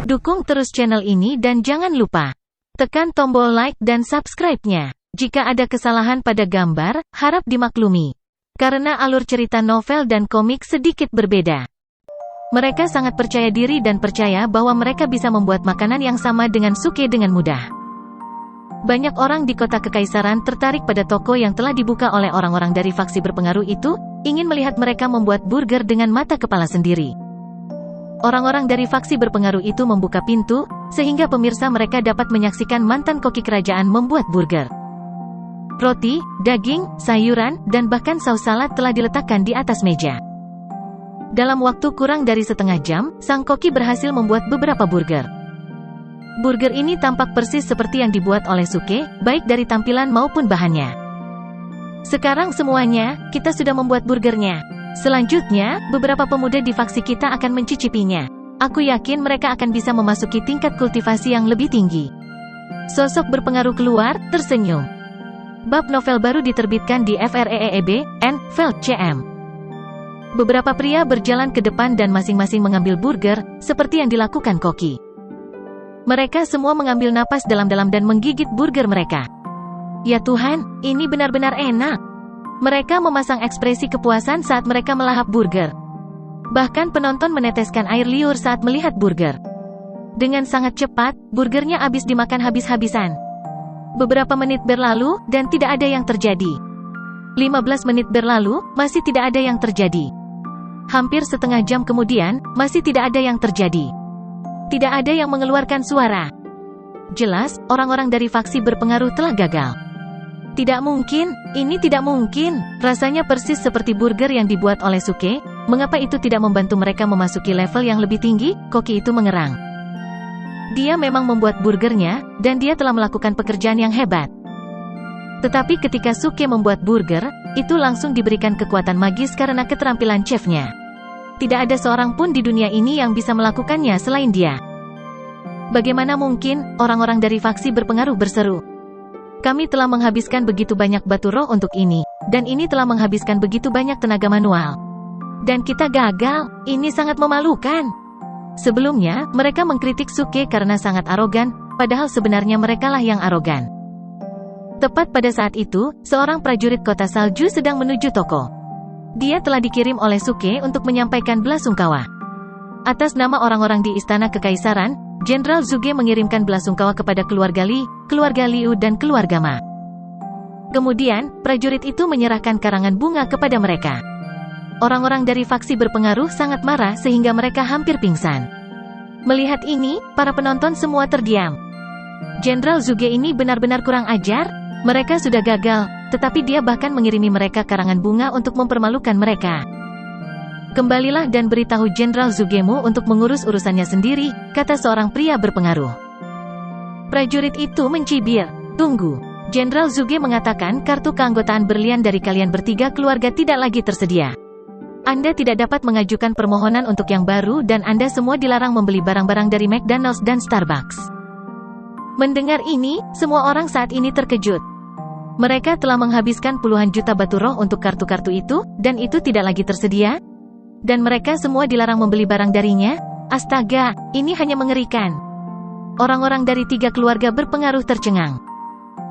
Dukung terus channel ini dan jangan lupa tekan tombol like dan subscribe-nya. Jika ada kesalahan pada gambar, harap dimaklumi. Karena alur cerita novel dan komik sedikit berbeda. Mereka sangat percaya diri dan percaya bahwa mereka bisa membuat makanan yang sama dengan Suke dengan mudah. Banyak orang di kota kekaisaran tertarik pada toko yang telah dibuka oleh orang-orang dari faksi berpengaruh itu, ingin melihat mereka membuat burger dengan mata kepala sendiri. Orang-orang dari faksi berpengaruh itu membuka pintu, sehingga pemirsa mereka dapat menyaksikan mantan koki kerajaan membuat burger. Roti, daging, sayuran, dan bahkan saus salad telah diletakkan di atas meja. Dalam waktu kurang dari setengah jam, sang koki berhasil membuat beberapa burger. Burger ini tampak persis seperti yang dibuat oleh Suke, baik dari tampilan maupun bahannya. Sekarang semuanya, kita sudah membuat burgernya. Selanjutnya, beberapa pemuda di faksi kita akan mencicipinya. Aku yakin mereka akan bisa memasuki tingkat kultivasi yang lebih tinggi. Sosok berpengaruh keluar, tersenyum. Bab novel baru diterbitkan di FREEB, N. Veld CM. Beberapa pria berjalan ke depan dan masing-masing mengambil burger, seperti yang dilakukan koki. Mereka semua mengambil napas dalam-dalam dan menggigit burger mereka. Ya Tuhan, ini benar-benar enak. Mereka memasang ekspresi kepuasan saat mereka melahap burger. Bahkan penonton meneteskan air liur saat melihat burger. Dengan sangat cepat, burgernya habis dimakan habis-habisan. Beberapa menit berlalu, dan tidak ada yang terjadi. 15 menit berlalu, masih tidak ada yang terjadi. Hampir setengah jam kemudian, masih tidak ada yang terjadi. Tidak ada yang mengeluarkan suara. Jelas, orang-orang dari faksi berpengaruh telah gagal. Tidak mungkin, ini tidak mungkin. Rasanya persis seperti burger yang dibuat oleh Suke. Mengapa itu tidak membantu mereka memasuki level yang lebih tinggi? Koki itu mengerang. Dia memang membuat burgernya, dan dia telah melakukan pekerjaan yang hebat. Tetapi ketika Suke membuat burger, itu langsung diberikan kekuatan magis karena keterampilan chefnya. Tidak ada seorang pun di dunia ini yang bisa melakukannya selain dia. Bagaimana mungkin, orang-orang dari faksi berpengaruh berseru. Kami telah menghabiskan begitu banyak batu roh untuk ini, dan ini telah menghabiskan begitu banyak tenaga manual. Dan kita gagal, ini sangat memalukan. Sebelumnya, mereka mengkritik Suke karena sangat arogan, padahal sebenarnya merekalah yang arogan. Tepat pada saat itu, seorang prajurit kota salju sedang menuju toko. Dia telah dikirim oleh Suke untuk menyampaikan belasungkawa. Atas nama orang-orang di istana kekaisaran, Jenderal Zuge mengirimkan belasungkawa kepada keluarga Li, keluarga Liu dan keluarga Ma. Kemudian, prajurit itu menyerahkan karangan bunga kepada mereka. Orang-orang dari faksi berpengaruh sangat marah sehingga mereka hampir pingsan. Melihat ini, para penonton semua terdiam. Jenderal Zuge ini benar-benar kurang ajar. Mereka sudah gagal, tetapi dia bahkan mengirimi mereka karangan bunga untuk mempermalukan mereka. Kembalilah dan beritahu Jenderal Zugemu untuk mengurus urusannya sendiri, kata seorang pria berpengaruh. Prajurit itu mencibir. Tunggu. Jenderal Zuge mengatakan kartu keanggotaan berlian dari kalian bertiga keluarga tidak lagi tersedia. Anda tidak dapat mengajukan permohonan untuk yang baru dan Anda semua dilarang membeli barang-barang dari McDonald's dan Starbucks. Mendengar ini, semua orang saat ini terkejut. Mereka telah menghabiskan puluhan juta batu roh untuk kartu-kartu itu, dan itu tidak lagi tersedia? Dan mereka semua dilarang membeli barang darinya? Astaga, ini hanya mengerikan. Orang-orang dari tiga keluarga berpengaruh tercengang.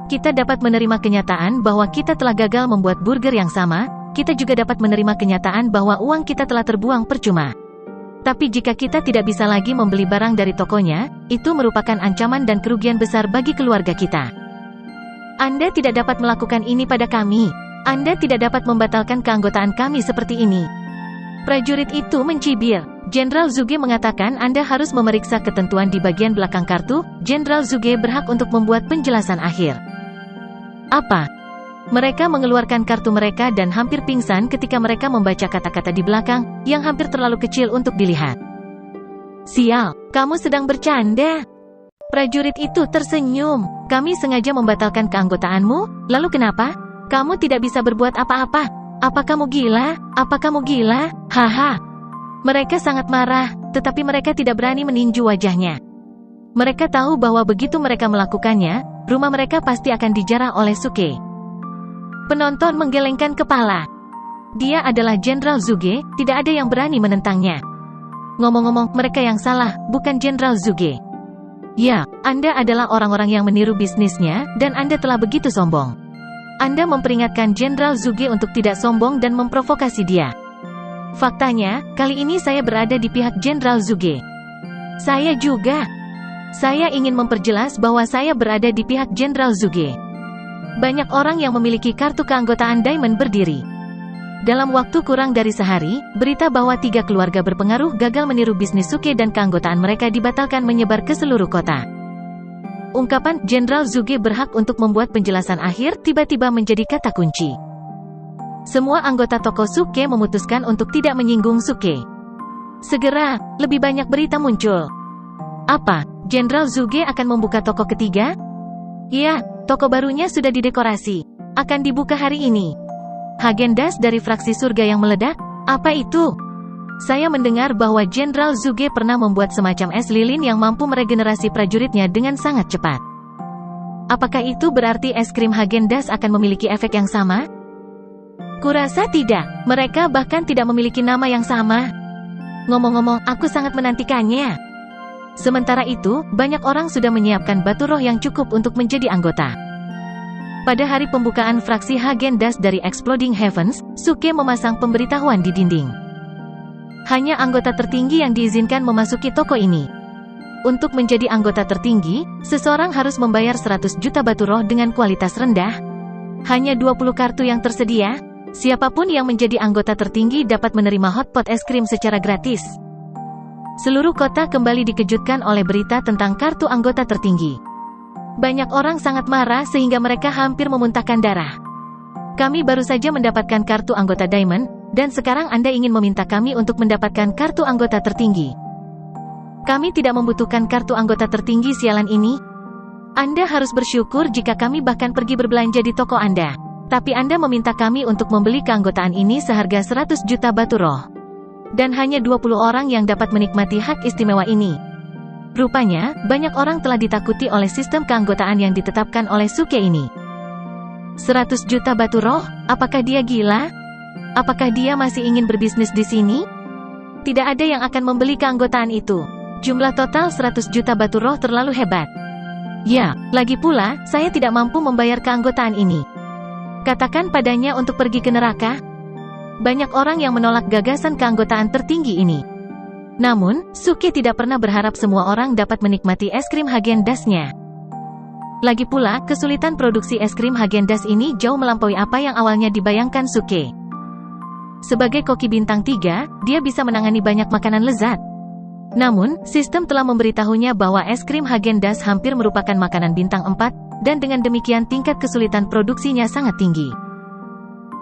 Kita dapat menerima kenyataan bahwa kita telah gagal membuat burger yang sama, kita juga dapat menerima kenyataan bahwa uang kita telah terbuang percuma. Tapi jika kita tidak bisa lagi membeli barang dari tokonya, itu merupakan ancaman dan kerugian besar bagi keluarga kita. Anda tidak dapat melakukan ini pada kami. Anda tidak dapat membatalkan keanggotaan kami seperti ini. Prajurit itu mencibir. Jenderal Zuge mengatakan Anda harus memeriksa ketentuan di bagian belakang kartu. Jenderal Zuge berhak untuk membuat penjelasan akhir. Apa? Mereka mengeluarkan kartu mereka dan hampir pingsan ketika mereka membaca kata-kata di belakang, yang hampir terlalu kecil untuk dilihat. Sial, kamu sedang bercanda. Prajurit itu tersenyum. Kami sengaja membatalkan keanggotaanmu, lalu kenapa? Kamu tidak bisa berbuat apa-apa. Apa kamu gila? Apa kamu gila? Haha. Mereka sangat marah, tetapi mereka tidak berani meninju wajahnya. Mereka tahu bahwa begitu mereka melakukannya, rumah mereka pasti akan dijarah oleh Suke. Penonton menggelengkan kepala. Dia adalah Jenderal Zuge, tidak ada yang berani menentangnya. Ngomong-ngomong, mereka yang salah, bukan Jenderal Zuge. Ya, Anda adalah orang-orang yang meniru bisnisnya, dan Anda telah begitu sombong. Anda memperingatkan Jenderal Zuge untuk tidak sombong dan memprovokasi dia. Faktanya, kali ini saya berada di pihak Jenderal Zuge. Saya juga. Saya ingin memperjelas bahwa saya berada di pihak Jenderal Zuge. Banyak orang yang memiliki kartu keanggotaan Diamond berdiri. Dalam waktu kurang dari sehari, berita bahwa 3 keluarga berpengaruh gagal meniru bisnis Suke dan keanggotaan mereka dibatalkan menyebar ke seluruh kota. Ungkapan Jenderal Zuge berhak untuk membuat penjelasan akhir tiba-tiba menjadi kata kunci. Semua anggota toko Suke memutuskan untuk tidak menyinggung Suke. Segera, lebih banyak berita muncul. Apa? Jenderal Zuge akan membuka toko ketiga? Ya, toko barunya sudah didekorasi. Akan dibuka hari ini. Häagen-Dazs dari fraksi surga yang meledak? Apa itu? Saya mendengar bahwa Jenderal Zuge pernah membuat semacam es lilin yang mampu meregenerasi prajuritnya dengan sangat cepat. Apakah itu berarti es krim Häagen-Dazs akan memiliki efek yang sama? Kurasa tidak. Mereka bahkan tidak memiliki nama yang sama. Ngomong-ngomong, aku sangat menantikannya. Sementara itu, banyak orang sudah menyiapkan batu roh yang cukup untuk menjadi anggota. Pada hari pembukaan fraksi Häagen-Dazs dari Exploding Heavens, Suke memasang pemberitahuan di dinding. Hanya anggota tertinggi yang diizinkan memasuki toko ini. Untuk menjadi anggota tertinggi, seseorang harus membayar 100 juta batu roh dengan kualitas rendah. Hanya 20 kartu yang tersedia. Siapapun yang menjadi anggota tertinggi dapat menerima hotpot es krim secara gratis. Seluruh kota kembali dikejutkan oleh berita tentang kartu anggota tertinggi. Banyak orang sangat marah sehingga mereka hampir memuntahkan darah. Kami baru saja mendapatkan kartu anggota Diamond, dan sekarang Anda ingin meminta kami untuk mendapatkan kartu anggota tertinggi. Kami tidak membutuhkan kartu anggota tertinggi sialan ini. Anda harus bersyukur jika kami bahkan pergi berbelanja di toko Anda. Tapi Anda meminta kami untuk membeli keanggotaan ini seharga 100 juta batu roh. Dan hanya 20 orang yang dapat menikmati hak istimewa ini. Rupanya, banyak orang telah ditakuti oleh sistem keanggotaan yang ditetapkan oleh Suke ini. 100 juta batu roh? Apakah dia gila? Apakah dia masih ingin berbisnis di sini? Tidak ada yang akan membeli keanggotaan itu. Jumlah total 100 juta batu roh terlalu hebat. Ya, lagi pula, saya tidak mampu membayar keanggotaan ini. Katakan padanya untuk pergi ke neraka. Banyak orang yang menolak gagasan keanggotaan tertinggi ini. Namun, Suke tidak pernah berharap semua orang dapat menikmati es krim Häagen-Dazs-nya. Lagi pula, kesulitan produksi es krim Häagen-Dazs ini jauh melampaui apa yang awalnya dibayangkan Suke. Sebagai koki bintang 3, dia bisa menangani banyak makanan lezat. Namun, sistem telah memberitahunya bahwa es krim Häagen-Dazs hampir merupakan makanan bintang 4, dan dengan demikian tingkat kesulitan produksinya sangat tinggi.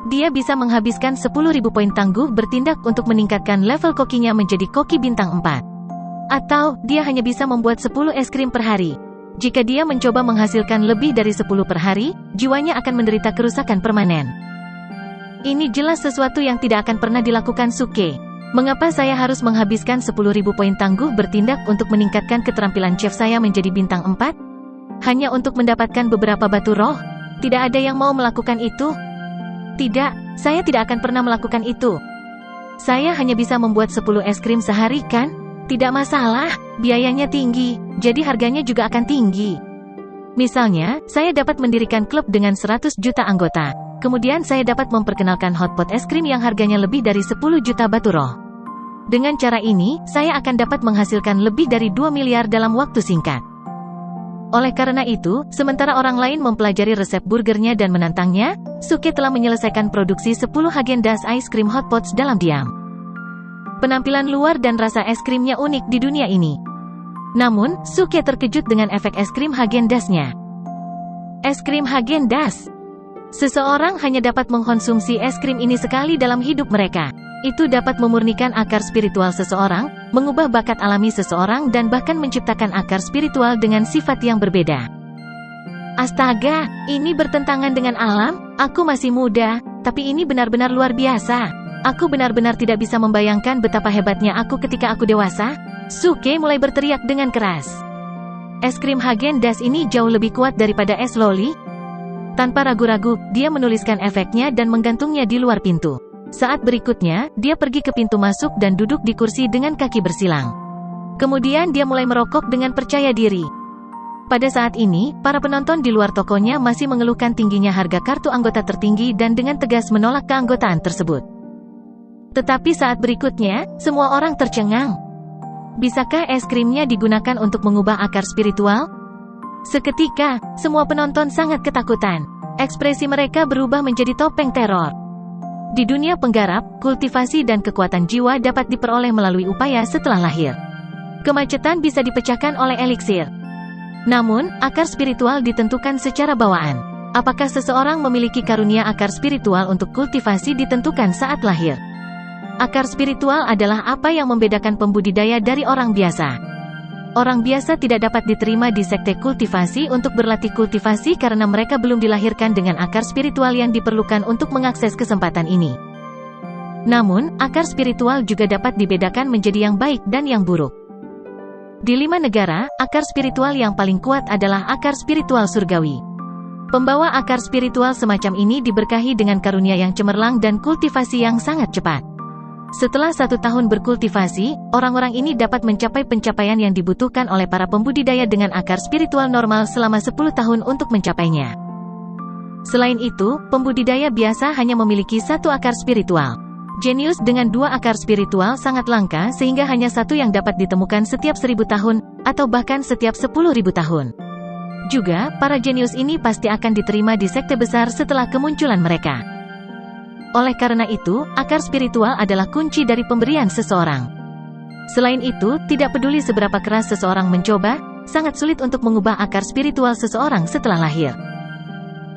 Dia bisa menghabiskan 10.000 poin tangguh bertindak untuk meningkatkan level kokinya menjadi koki bintang 4. Atau, dia hanya bisa membuat 10 es krim per hari. Jika dia mencoba menghasilkan lebih dari 10 per hari, jiwanya akan menderita kerusakan permanen. Ini jelas sesuatu yang tidak akan pernah dilakukan Suke. Mengapa saya harus menghabiskan 10.000 poin tangguh bertindak untuk meningkatkan keterampilan chef saya menjadi bintang 4? Hanya untuk mendapatkan beberapa batu roh? Tidak ada yang mau melakukan itu. Tidak, saya tidak akan pernah melakukan itu. Saya hanya bisa membuat 10 es krim sehari kan? Tidak masalah, biayanya tinggi, jadi harganya juga akan tinggi. Misalnya, saya dapat mendirikan klub dengan 100 juta anggota. Kemudian saya dapat memperkenalkan hotpot es krim yang harganya lebih dari 10 juta batu roh. Dengan cara ini, saya akan dapat menghasilkan lebih dari 2 miliar dalam waktu singkat. Oleh karena itu, sementara orang lain mempelajari resep burgernya dan menantangnya, Suke telah menyelesaikan produksi 10 Häagen-Dazs Ice Cream Hot Pots dalam diam. Penampilan luar dan rasa es krimnya unik di dunia ini. Namun, Suke terkejut dengan efek es krim Häagen-Dazs-nya. Es krim Häagen-Dazs. Seseorang hanya dapat mengkonsumsi es krim ini sekali dalam hidup mereka. Itu dapat memurnikan akar spiritual seseorang, mengubah bakat alami seseorang dan bahkan menciptakan akar spiritual dengan sifat yang berbeda. Astaga, ini bertentangan dengan alam. Aku masih muda, tapi ini benar-benar luar biasa. Aku benar-benar tidak bisa membayangkan betapa hebatnya aku ketika aku dewasa. Suke mulai berteriak dengan keras. Es krim Häagen-Dazs ini jauh lebih kuat daripada es loli. Tanpa ragu-ragu, dia menuliskan efeknya dan menggantungnya di luar pintu. Saat berikutnya, dia pergi ke pintu masuk dan duduk di kursi dengan kaki bersilang. Kemudian dia mulai merokok dengan percaya diri. Pada saat ini, para penonton di luar tokonya masih mengeluhkan tingginya harga kartu anggota tertinggi dan dengan tegas menolak keanggotaan tersebut. Tetapi saat berikutnya, semua orang tercengang. Bisakah es krimnya digunakan untuk mengubah akar spiritual? Seketika, semua penonton sangat ketakutan. Ekspresi mereka berubah menjadi topeng teror. Di dunia penggarap, kultivasi dan kekuatan jiwa dapat diperoleh melalui upaya setelah lahir. Kemacetan bisa dipecahkan oleh eliksir. Namun, akar spiritual ditentukan secara bawaan. Apakah seseorang memiliki karunia akar spiritual untuk kultivasi ditentukan saat lahir. Akar spiritual adalah apa yang membedakan pembudidaya dari orang biasa. Orang biasa tidak dapat diterima di sekte kultivasi untuk berlatih kultivasi karena mereka belum dilahirkan dengan akar spiritual yang diperlukan untuk mengakses kesempatan ini. Namun, akar spiritual juga dapat dibedakan menjadi yang baik dan yang buruk. Di 5 negara, akar spiritual yang paling kuat adalah akar spiritual surgawi. Pembawa akar spiritual semacam ini diberkahi dengan karunia yang cemerlang dan kultivasi yang sangat cepat. Setelah 1 tahun berkultivasi, orang-orang ini dapat mencapai pencapaian yang dibutuhkan oleh para pembudidaya dengan akar spiritual normal selama 10 tahun untuk mencapainya. Selain itu, pembudidaya biasa hanya memiliki 1 akar spiritual. Jenius dengan 2 akar spiritual sangat langka sehingga hanya 1 yang dapat ditemukan setiap 1000 tahun, atau bahkan setiap 10.000 tahun. Juga, para jenius ini pasti akan diterima di sekte besar setelah kemunculan mereka. Oleh karena itu, akar spiritual adalah kunci dari pemberian seseorang. Selain itu, tidak peduli seberapa keras seseorang mencoba, sangat sulit untuk mengubah akar spiritual seseorang setelah lahir.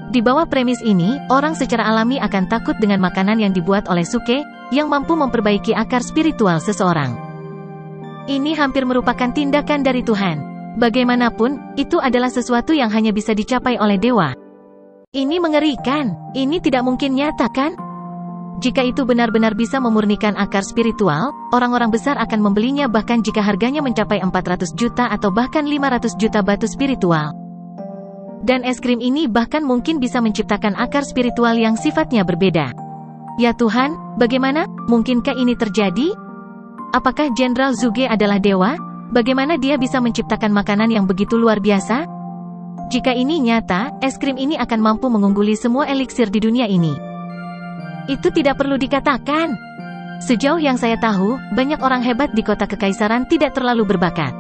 Di bawah premis ini, orang secara alami akan takut dengan makanan yang dibuat oleh Suke, yang mampu memperbaiki akar spiritual seseorang. Ini hampir merupakan tindakan dari Tuhan. Bagaimanapun, itu adalah sesuatu yang hanya bisa dicapai oleh dewa. Ini mengerikan, ini tidak mungkin nyata kan? Jika itu benar-benar bisa memurnikan akar spiritual, orang-orang besar akan membelinya bahkan jika harganya mencapai 400 juta atau bahkan 500 juta batu spiritual. Dan es krim ini bahkan mungkin bisa menciptakan akar spiritual yang sifatnya berbeda. Ya Tuhan, bagaimana? Mungkinkah ini terjadi? Apakah Jenderal Zuge adalah dewa? Bagaimana dia bisa menciptakan makanan yang begitu luar biasa? Jika ini nyata, es krim ini akan mampu mengungguli semua eliksir di dunia ini. Itu tidak perlu dikatakan. Sejauh yang saya tahu, banyak orang hebat di kota kekaisaran tidak terlalu berbakat.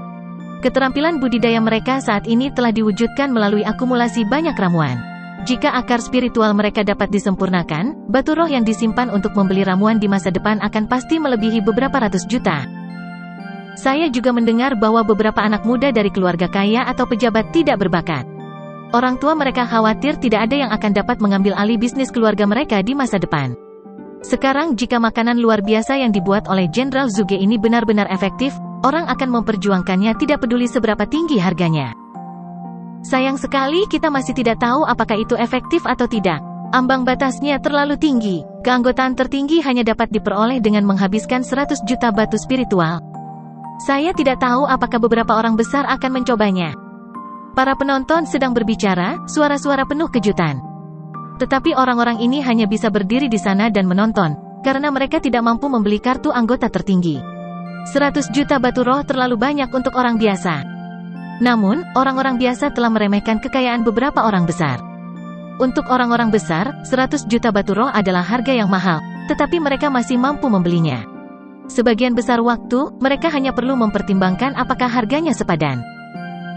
Keterampilan budidaya mereka saat ini telah diwujudkan melalui akumulasi banyak ramuan. Jika akar spiritual mereka dapat disempurnakan, batu roh yang disimpan untuk membeli ramuan di masa depan akan pasti melebihi beberapa ratus juta. Saya juga mendengar bahwa beberapa anak muda dari keluarga kaya atau pejabat tidak berbakat. Orang tua mereka khawatir tidak ada yang akan dapat mengambil alih bisnis keluarga mereka di masa depan. Sekarang jika makanan luar biasa yang dibuat oleh Jenderal Zuge ini benar-benar efektif, orang akan memperjuangkannya tidak peduli seberapa tinggi harganya. Sayang sekali kita masih tidak tahu apakah itu efektif atau tidak. Ambang batasnya terlalu tinggi. Keanggotaan tertinggi hanya dapat diperoleh dengan menghabiskan 100 juta batu spiritual. Saya tidak tahu apakah beberapa orang besar akan mencobanya. Para penonton sedang berbicara, suara-suara penuh kejutan. Tetapi orang-orang ini hanya bisa berdiri di sana dan menonton, karena mereka tidak mampu membeli kartu anggota tertinggi. 100 juta batu roh terlalu banyak untuk orang biasa. Namun, orang-orang biasa telah meremehkan kekayaan beberapa orang besar. Untuk orang-orang besar, 100 juta batu roh adalah harga yang mahal, tetapi mereka masih mampu membelinya. Sebagian besar waktu, mereka hanya perlu mempertimbangkan apakah harganya sepadan.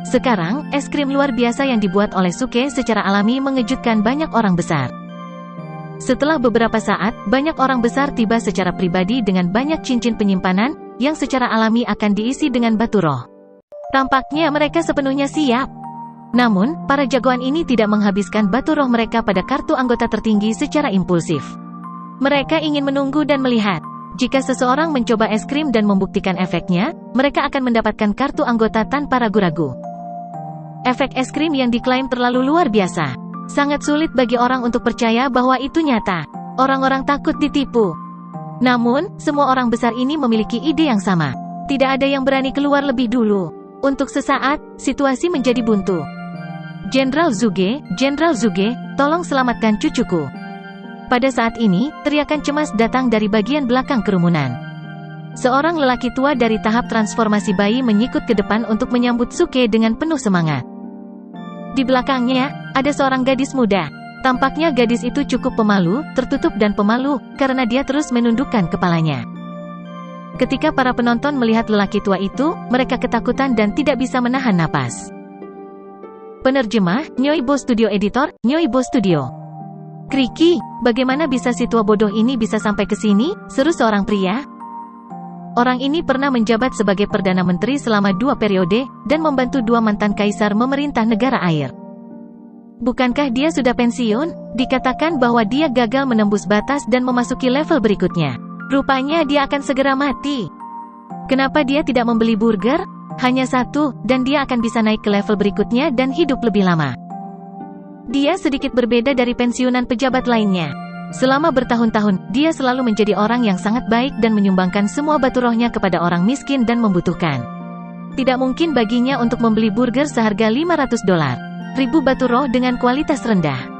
Sekarang, es krim luar biasa yang dibuat oleh Suke secara alami mengejutkan banyak orang besar. Setelah beberapa saat, banyak orang besar tiba secara pribadi dengan banyak cincin penyimpanan, yang secara alami akan diisi dengan batu roh. Tampaknya mereka sepenuhnya siap. Namun, para jagoan ini tidak menghabiskan batu roh mereka pada kartu anggota tertinggi secara impulsif. Mereka ingin menunggu dan melihat. Jika seseorang mencoba es krim dan membuktikan efeknya, mereka akan mendapatkan kartu anggota tanpa ragu-ragu. Efek es krim yang diklaim terlalu luar biasa. Sangat sulit bagi orang untuk percaya bahwa itu nyata. Orang-orang takut ditipu. Namun, semua orang besar ini memiliki ide yang sama. Tidak ada yang berani keluar lebih dulu. Untuk sesaat, situasi menjadi buntu. Jenderal Zuge, tolong selamatkan cucuku. Pada saat ini, teriakan cemas datang dari bagian belakang kerumunan. Seorang lelaki tua dari tahap transformasi bayi menyikut ke depan untuk menyambut Suke dengan penuh semangat. Di belakangnya, ada seorang gadis muda. Tampaknya gadis itu cukup pemalu, tertutup dan pemalu, karena dia terus menundukkan kepalanya. Ketika para penonton melihat lelaki tua itu, mereka ketakutan dan tidak bisa menahan napas. Penerjemah, Nyoibo Studio. Editor, Nyoibo Studio. Kriki, bagaimana bisa si tua bodoh ini bisa sampai ke sini? Seru seorang pria. Orang ini pernah menjabat sebagai Perdana Menteri selama 2 periode, dan membantu 2 mantan kaisar memerintah negara air. Bukankah dia sudah pensiun? Dikatakan bahwa dia gagal menembus batas dan memasuki level berikutnya. Rupanya dia akan segera mati. Kenapa dia tidak membeli burger? Hanya 1, dan dia akan bisa naik ke level berikutnya dan hidup lebih lama. Dia sedikit berbeda dari pensiunan pejabat lainnya. Selama bertahun-tahun, dia selalu menjadi orang yang sangat baik dan menyumbangkan semua batu rohnya kepada orang miskin dan membutuhkan. Tidak mungkin baginya untuk membeli burger seharga $500.000 batu roh dengan kualitas rendah.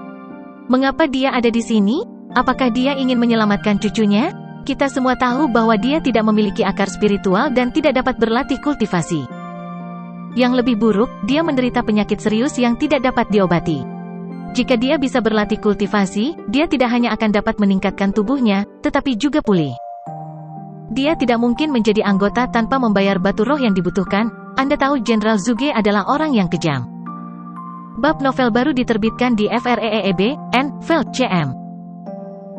Mengapa dia ada di sini? Apakah dia ingin menyelamatkan cucunya? Kita semua tahu bahwa dia tidak memiliki akar spiritual dan tidak dapat berlatih kultivasi. Yang lebih buruk, dia menderita penyakit serius yang tidak dapat diobati. Jika dia bisa berlatih kultivasi, dia tidak hanya akan dapat meningkatkan tubuhnya, tetapi juga pulih. Dia tidak mungkin menjadi anggota tanpa membayar batu roh yang dibutuhkan. Anda tahu Jenderal Zuge adalah orang yang kejam. Bab novel baru diterbitkan di FREEB, Veld CM.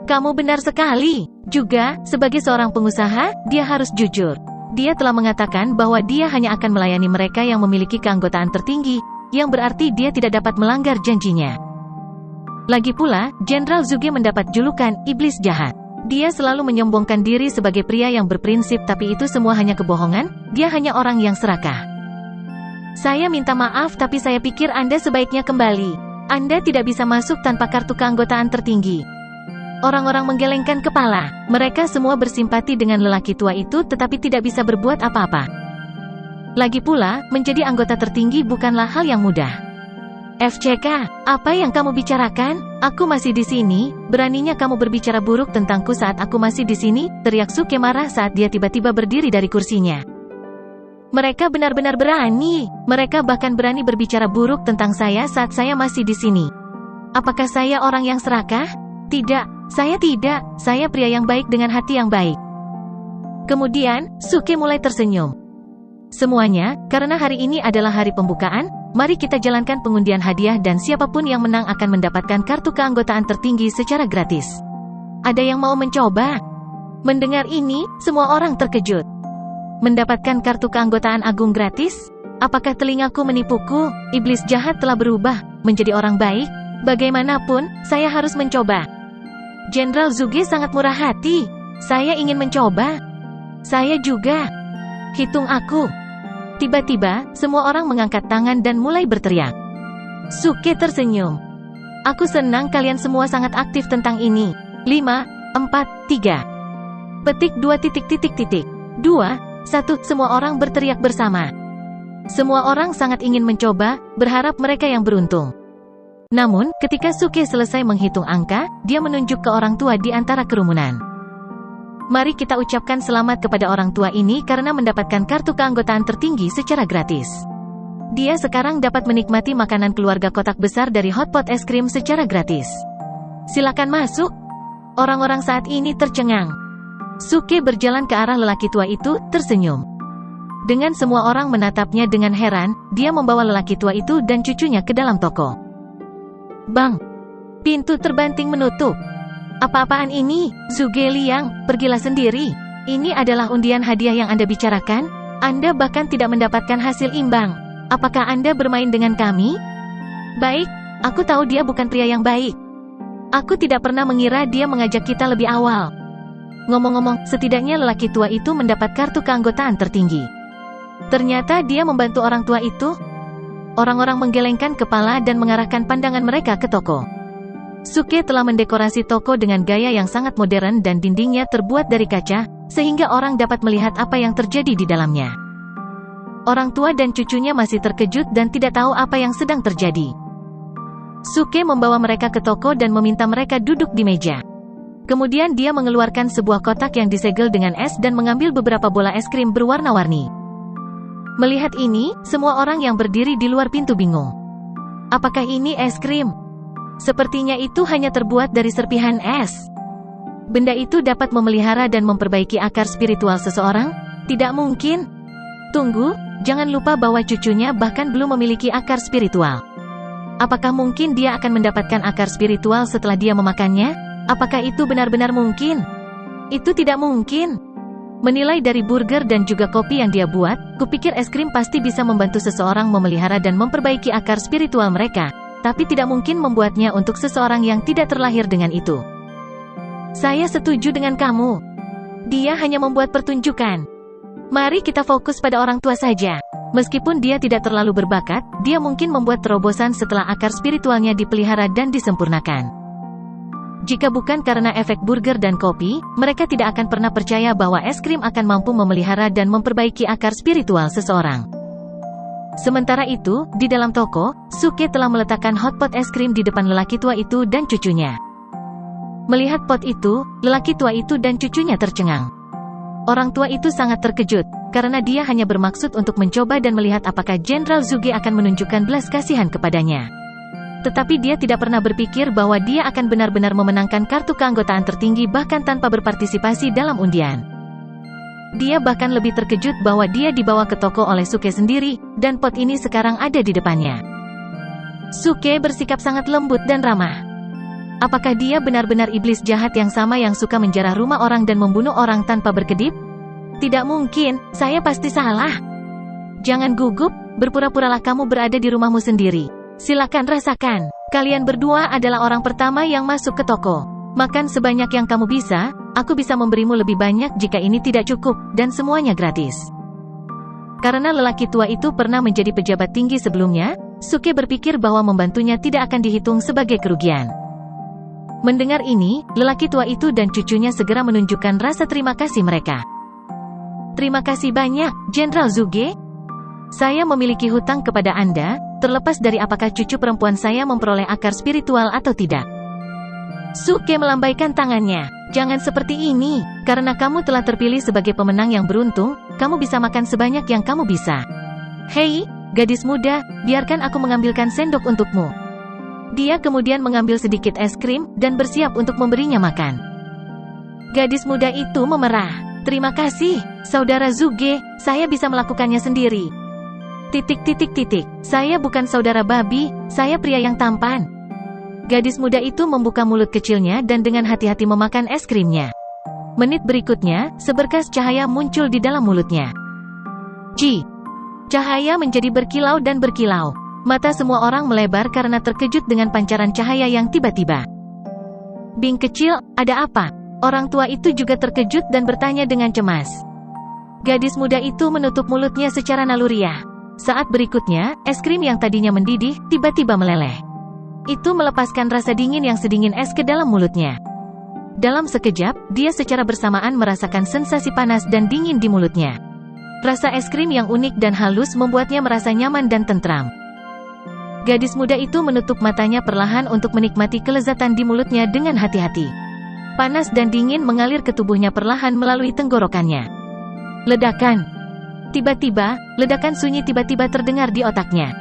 Kamu benar sekali. Juga, sebagai seorang pengusaha, dia harus jujur. Dia telah mengatakan bahwa dia hanya akan melayani mereka yang memiliki keanggotaan tertinggi, yang berarti dia tidak dapat melanggar janjinya. Lagi pula, Jenderal Zuge mendapat julukan iblis jahat. Dia selalu menyombongkan diri sebagai pria yang berprinsip, tapi itu semua hanya kebohongan. Dia hanya orang yang serakah. Saya minta maaf, tapi saya pikir Anda sebaiknya kembali. Anda tidak bisa masuk tanpa kartu keanggotaan tertinggi. Orang-orang menggelengkan kepala. Mereka semua bersimpati dengan lelaki tua itu, tetapi tidak bisa berbuat apa-apa. Lagi pula, menjadi anggota tertinggi bukanlah hal yang mudah. FCK, apa yang kamu bicarakan? Aku masih di sini. Beraninya kamu berbicara buruk tentangku saat aku masih di sini? Teriak Suke marah saat dia tiba-tiba berdiri dari kursinya. Mereka benar-benar berani. Mereka bahkan berani berbicara buruk tentang saya saat saya masih di sini. Apakah saya orang yang serakah? Tidak, saya tidak. Saya pria yang baik dengan hati yang baik. Kemudian, Suke mulai tersenyum. Semuanya, karena hari ini adalah hari pembukaan, mari kita jalankan pengundian hadiah dan siapapun yang menang akan mendapatkan kartu keanggotaan tertinggi secara gratis. Ada yang mau mencoba? Mendengar ini, semua orang terkejut. Mendapatkan kartu keanggotaan agung gratis? Apakah telingaku menipuku? Iblis jahat telah berubah menjadi orang baik? Bagaimanapun, saya harus mencoba. Jenderal Zuge sangat murah hati. Saya ingin mencoba. Saya juga. Hitung aku. Tiba-tiba, semua orang mengangkat tangan dan mulai berteriak. Suke tersenyum. Aku senang kalian semua sangat aktif tentang ini. 5, 4, 3. Petik 2. 2, 1. Semua orang berteriak bersama. Semua orang sangat ingin mencoba, berharap mereka yang beruntung. Namun, ketika Suke selesai menghitung angka, dia menunjuk ke orang tua di antara kerumunan. Mari kita ucapkan selamat kepada orang tua ini karena mendapatkan kartu keanggotaan tertinggi secara gratis. Dia sekarang dapat menikmati makanan keluarga kotak besar dari hotpot es krim secara gratis. Silakan masuk. Orang-orang saat ini tercengang. Suke berjalan ke arah lelaki tua itu, tersenyum. Dengan semua orang menatapnya dengan heran, dia membawa lelaki tua itu dan cucunya ke dalam toko. Bang! Pintu terbanting menutup. Apa-apaan ini? Zuge Liang, pergilah sendiri. Ini adalah undian hadiah yang Anda bicarakan? Anda bahkan tidak mendapatkan hasil imbang. Apakah Anda bermain dengan kami? Baik, aku tahu dia bukan pria yang baik. Aku tidak pernah mengira dia mengajak kita lebih awal. Ngomong-ngomong, setidaknya lelaki tua itu mendapat kartu keanggotaan tertinggi. Ternyata dia membantu orang tua itu. Orang-orang menggelengkan kepala dan mengarahkan pandangan mereka ke toko. Suke telah mendekorasi toko dengan gaya yang sangat modern dan dindingnya terbuat dari kaca, sehingga orang dapat melihat apa yang terjadi di dalamnya. Orang tua dan cucunya masih terkejut dan tidak tahu apa yang sedang terjadi. Suke membawa mereka ke toko dan meminta mereka duduk di meja. Kemudian dia mengeluarkan sebuah kotak yang disegel dengan es dan mengambil beberapa bola es krim berwarna-warni. Melihat ini, semua orang yang berdiri di luar pintu bingung. Apakah ini es krim? Sepertinya itu hanya terbuat dari serpihan es. Benda itu dapat memelihara dan memperbaiki akar spiritual seseorang? Tidak mungkin. Tunggu, jangan lupa bahwa cucunya bahkan belum memiliki akar spiritual. Apakah mungkin dia akan mendapatkan akar spiritual setelah dia memakannya? Apakah itu benar-benar mungkin? Itu tidak mungkin. Menilai dari burger dan juga kopi yang dia buat, kupikir es krim pasti bisa membantu seseorang memelihara dan memperbaiki akar spiritual mereka, tapi tidak mungkin membuatnya untuk seseorang yang tidak terlahir dengan itu. Saya setuju dengan kamu. Dia hanya membuat pertunjukan. Mari kita fokus pada orang tua saja. Meskipun dia tidak terlalu berbakat, dia mungkin membuat terobosan setelah akar spiritualnya dipelihara dan disempurnakan. Jika bukan karena efek burger dan kopi, mereka tidak akan pernah percaya bahwa es krim akan mampu memelihara dan memperbaiki akar spiritual seseorang. Sementara itu, di dalam toko, Suke telah meletakkan hotpot es krim di depan lelaki tua itu dan cucunya. Melihat pot itu, lelaki tua itu dan cucunya tercengang. Orang tua itu sangat terkejut, karena dia hanya bermaksud untuk mencoba dan melihat apakah Jenderal Zuge akan menunjukkan belas kasihan kepadanya. Tetapi dia tidak pernah berpikir bahwa dia akan benar-benar memenangkan kartu keanggotaan tertinggi bahkan tanpa berpartisipasi dalam undian. Dia bahkan lebih terkejut bahwa dia dibawa ke toko oleh Suke sendiri, dan pot ini sekarang ada di depannya. Suke bersikap sangat lembut dan ramah. Apakah dia benar-benar iblis jahat yang sama yang suka menjarah rumah orang dan membunuh orang tanpa berkedip? Tidak mungkin, saya pasti salah. Jangan gugup, berpura-puralah kamu berada di rumahmu sendiri. Silakan rasakan. Kalian berdua adalah orang pertama yang masuk ke toko. Makan sebanyak yang kamu bisa, aku bisa memberimu lebih banyak jika ini tidak cukup, dan semuanya gratis. Karena lelaki tua itu pernah menjadi pejabat tinggi sebelumnya, Suke berpikir bahwa membantunya tidak akan dihitung sebagai kerugian. Mendengar ini, lelaki tua itu dan cucunya segera menunjukkan rasa terima kasih mereka. Terima kasih banyak, Jenderal Zuge. Saya memiliki hutang kepada Anda, terlepas dari apakah cucu perempuan saya memperoleh akar spiritual atau tidak. Suke melambaikan tangannya. Jangan seperti ini, karena kamu telah terpilih sebagai pemenang yang beruntung, kamu bisa makan sebanyak yang kamu bisa. Hei, gadis muda, biarkan aku mengambilkan sendok untukmu. Dia kemudian mengambil sedikit es krim, dan bersiap untuk memberinya makan. Gadis muda itu memerah. Terima kasih, Saudara Zuge, saya bisa melakukannya sendiri. ... Saya bukan saudara babi, saya pria yang tampan. Gadis muda itu membuka mulut kecilnya dan dengan hati-hati memakan es krimnya. Menit berikutnya, seberkas cahaya muncul di dalam mulutnya. Cahaya menjadi berkilau dan berkilau. Mata semua orang melebar karena terkejut dengan pancaran cahaya yang tiba-tiba. Bing kecil, ada apa? Orang tua itu juga terkejut dan bertanya dengan cemas. Gadis muda itu menutup mulutnya secara naluriah. Saat berikutnya, es krim yang tadinya mendidih, tiba-tiba meleleh. Itu melepaskan rasa dingin yang sedingin es ke dalam mulutnya. Dalam sekejap, dia secara bersamaan merasakan sensasi panas dan dingin di mulutnya. Rasa es krim yang unik dan halus membuatnya merasa nyaman dan tentram. Gadis muda itu menutup matanya perlahan untuk menikmati kelezatan di mulutnya dengan hati-hati. Panas dan dingin mengalir ke tubuhnya perlahan melalui tenggorokannya. Ledakan. Tiba-tiba, ledakan sunyi tiba-tiba terdengar di otaknya.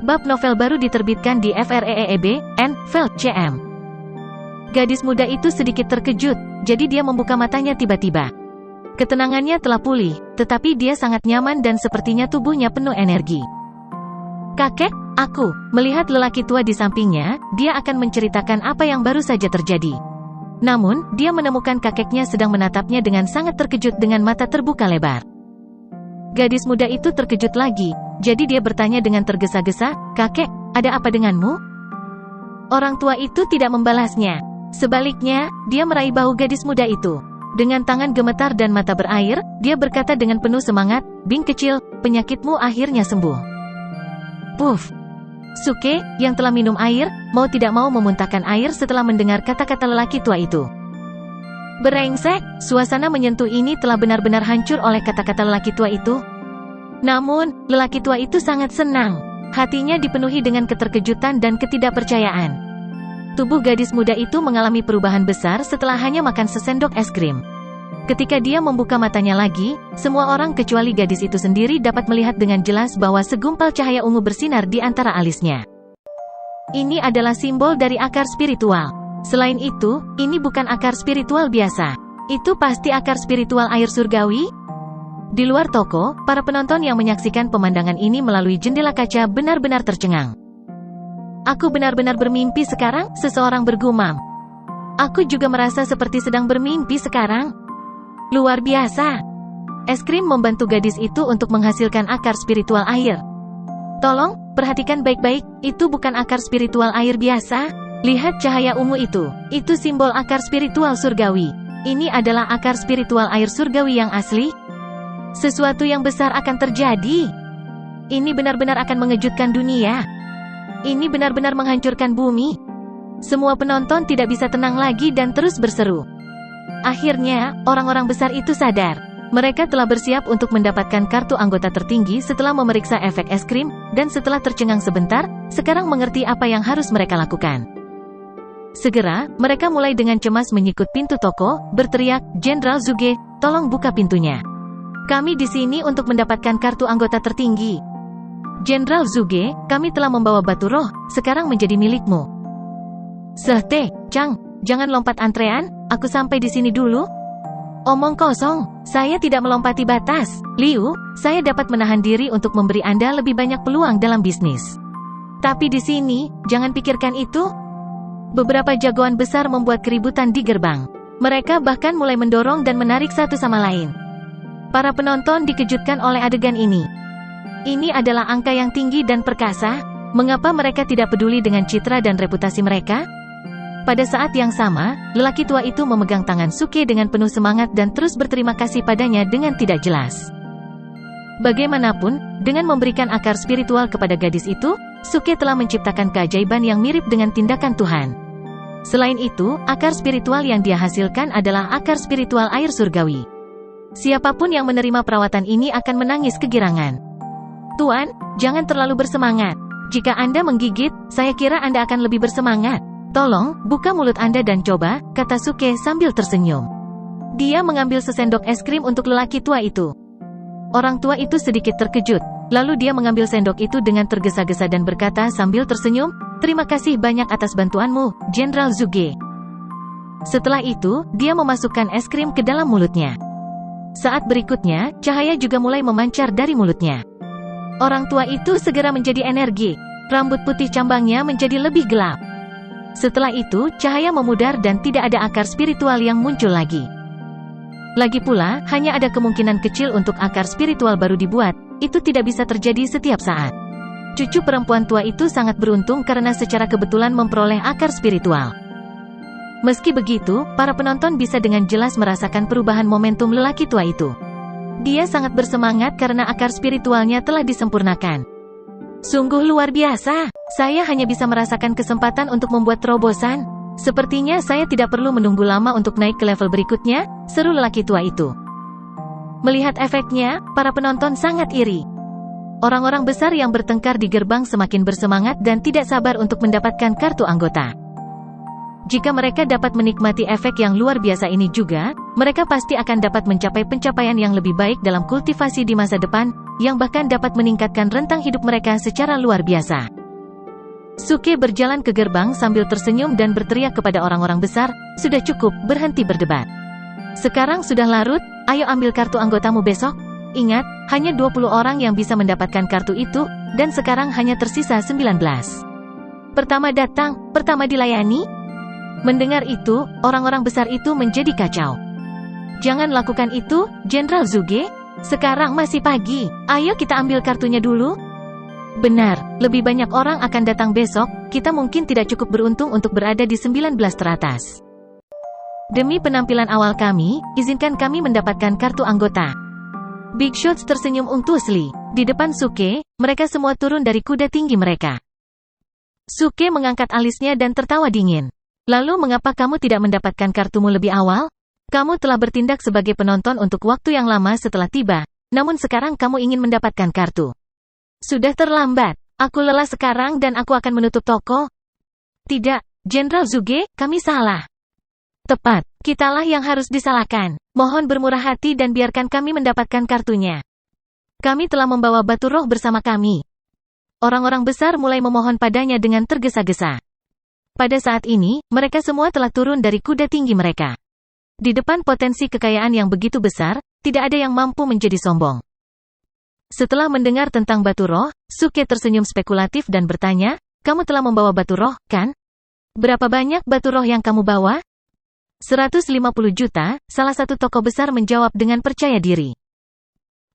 Bab novel baru diterbitkan di FREEB, N. Veld CM. Gadis muda itu sedikit terkejut, jadi dia membuka matanya tiba-tiba. Ketenangannya telah pulih, tetapi dia sangat nyaman dan sepertinya tubuhnya penuh energi. Kakek, aku melihat lelaki tua di sampingnya, dia akan menceritakan apa yang baru saja terjadi. Namun, dia menemukan kakeknya sedang menatapnya dengan sangat terkejut dengan mata terbuka lebar. Gadis muda itu terkejut lagi, jadi dia bertanya dengan tergesa-gesa, "Kakek, ada apa denganmu?" Orang tua itu tidak membalasnya. Sebaliknya, dia meraih bahu gadis muda itu. Dengan tangan gemetar dan mata berair, dia berkata dengan penuh semangat, "Bing kecil, penyakitmu akhirnya sembuh." Puff. Suke, yang telah minum air, mau tidak mau memuntahkan air setelah mendengar kata-kata lelaki tua itu. Berengsek, suasana menyentuh ini telah benar-benar hancur oleh kata-kata lelaki tua itu. Namun, lelaki tua itu sangat senang. Hatinya dipenuhi dengan keterkejutan dan ketidakpercayaan. Tubuh gadis muda itu mengalami perubahan besar setelah hanya makan sesendok es krim. Ketika dia membuka matanya lagi, semua orang kecuali gadis itu sendiri dapat melihat dengan jelas bahwa segumpal cahaya ungu bersinar di antara alisnya. Ini adalah simbol dari akar spiritual. Selain itu, ini bukan akar spiritual biasa. Itu pasti akar spiritual air surgawi? Di luar toko, para penonton yang menyaksikan pemandangan ini melalui jendela kaca benar-benar tercengang. Aku benar-benar bermimpi sekarang, seseorang bergumam. Aku juga merasa seperti sedang bermimpi sekarang. Luar biasa. Es krim membantu gadis itu untuk menghasilkan akar spiritual air. Tolong, perhatikan baik-baik, itu bukan akar spiritual air biasa. Lihat cahaya ungu itu simbol akar spiritual surgawi. Ini adalah akar spiritual air surgawi yang asli. Sesuatu yang besar akan terjadi. Ini benar-benar akan mengejutkan dunia. Ini benar-benar menghancurkan bumi. Semua penonton tidak bisa tenang lagi dan terus berseru. Akhirnya, orang-orang besar itu sadar. Mereka telah bersiap untuk mendapatkan kartu anggota tertinggi setelah memeriksa efek es krim, dan setelah tercengang sebentar, sekarang mengerti apa yang harus mereka lakukan. Segera, mereka mulai dengan cemas menyikut pintu toko, berteriak, "Jenderal Zuge, tolong buka pintunya. Kami di sini untuk mendapatkan kartu anggota tertinggi. Jenderal Zuge, kami telah membawa batu roh, sekarang menjadi milikmu." "Sehte, Chang, jangan lompat antrean, aku sampai di sini dulu." "Omong kosong, saya tidak melompati batas. Liu, saya dapat menahan diri untuk memberi Anda lebih banyak peluang dalam bisnis. Tapi di sini, jangan pikirkan itu." Beberapa jagoan besar membuat keributan di gerbang. Mereka bahkan mulai mendorong dan menarik satu sama lain. Para penonton dikejutkan oleh adegan ini. Ini adalah angka yang tinggi dan perkasa. Mengapa mereka tidak peduli dengan citra dan reputasi mereka? Pada saat yang sama, lelaki tua itu memegang tangan Suke dengan penuh semangat dan terus berterima kasih padanya dengan tidak jelas. Bagaimanapun, dengan memberikan akar spiritual kepada gadis itu, Suke telah menciptakan keajaiban yang mirip dengan tindakan Tuhan. Selain itu, akar spiritual yang dia hasilkan adalah akar spiritual air surgawi. Siapapun yang menerima perawatan ini akan menangis kegirangan. "Tuan, jangan terlalu bersemangat. Jika Anda menggigit, saya kira Anda akan lebih bersemangat. Tolong, buka mulut Anda dan coba," kata Suke sambil tersenyum. Dia mengambil sesendok es krim untuk lelaki tua itu. Orang tua itu sedikit terkejut. Lalu dia mengambil sendok itu dengan tergesa-gesa dan berkata sambil tersenyum, "Terima kasih banyak atas bantuanmu, Jenderal Zuge." Setelah itu, dia memasukkan es krim ke dalam mulutnya. Saat berikutnya, cahaya juga mulai memancar dari mulutnya. Orang tua itu segera menjadi energi. Rambut putih cambangnya menjadi lebih gelap. Setelah itu, cahaya memudar dan tidak ada akar spiritual yang muncul lagi. Lagi pula, hanya ada kemungkinan kecil untuk akar spiritual baru dibuat. Itu tidak bisa terjadi setiap saat. Cucu perempuan tua itu sangat beruntung karena secara kebetulan memperoleh akar spiritual. Meski begitu, para penonton bisa dengan jelas merasakan perubahan momentum lelaki tua itu. Dia sangat bersemangat karena akar spiritualnya telah disempurnakan. "Sungguh luar biasa. Saya hanya bisa merasakan kesempatan untuk membuat terobosan. Sepertinya saya tidak perlu menunggu lama untuk naik ke level berikutnya," seru lelaki tua itu. Melihat efeknya, para penonton sangat iri. Orang-orang besar yang bertengkar di gerbang semakin bersemangat dan tidak sabar untuk mendapatkan kartu anggota. Jika mereka dapat menikmati efek yang luar biasa ini juga, mereka pasti akan dapat mencapai pencapaian yang lebih baik dalam kultivasi di masa depan, yang bahkan dapat meningkatkan rentang hidup mereka secara luar biasa. Suke berjalan ke gerbang sambil tersenyum dan berteriak kepada orang-orang besar, "Sudah cukup, berhenti berdebat. Sekarang sudah larut, ayo ambil kartu anggotamu besok. Ingat, hanya 20 orang yang bisa mendapatkan kartu itu, dan sekarang hanya tersisa 19. Pertama datang, pertama dilayani." Mendengar itu, orang-orang besar itu menjadi kacau. "Jangan lakukan itu, Jenderal Zuge. Sekarang masih pagi, ayo kita ambil kartunya dulu." "Benar, lebih banyak orang akan datang besok, kita mungkin tidak cukup beruntung untuk berada di 19 teratas. Demi penampilan awal kami, izinkan kami mendapatkan kartu anggota." Big Shots tersenyum unctuously. Di depan Suke, mereka semua turun dari kuda tinggi mereka. Suke mengangkat alisnya dan tertawa dingin. "Lalu mengapa kamu tidak mendapatkan kartumu lebih awal? Kamu telah bertindak sebagai penonton untuk waktu yang lama setelah tiba, namun sekarang kamu ingin mendapatkan kartu. Sudah terlambat. Aku lelah sekarang dan aku akan menutup toko." "Tidak, Jenderal Zuge, kami salah. Tepat, kitalah yang harus disalahkan. Mohon bermurah hati dan biarkan kami mendapatkan kartunya. Kami telah membawa batu roh bersama kami. Orang-orang besar mulai memohon padanya dengan tergesa-gesa. Pada saat ini, mereka semua telah turun dari kuda tinggi mereka. Di depan potensi kekayaan yang begitu besar, tidak ada yang mampu menjadi sombong. Setelah mendengar tentang batu roh, Suke tersenyum spekulatif dan bertanya, kamu telah membawa batu roh, kan? Berapa banyak batu roh yang kamu bawa? 150 juta, salah satu tokoh besar menjawab dengan percaya diri.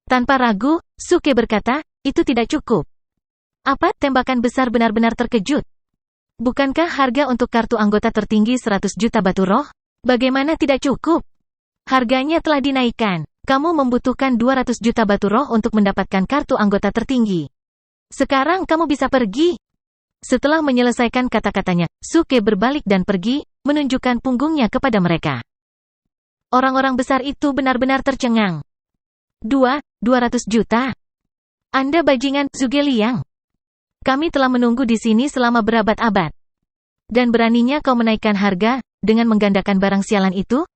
Tanpa ragu, Suke berkata, itu tidak cukup. Apa? Tembakan besar benar-benar terkejut. Bukankah harga untuk kartu anggota tertinggi 100 juta batu roh? Bagaimana tidak cukup? Harganya telah dinaikkan. Kamu membutuhkan 200 juta batu roh untuk mendapatkan kartu anggota tertinggi. Sekarang kamu bisa pergi. Setelah menyelesaikan kata-katanya, Suke berbalik dan pergi, menunjukkan punggungnya kepada mereka. Orang-orang besar itu benar-benar tercengang. 200 juta. Anda bajingan, Zuge Liang. Kami telah menunggu di sini selama berabad-abad. Dan beraninya kau menaikkan harga, dengan menggandakan barang sialan itu?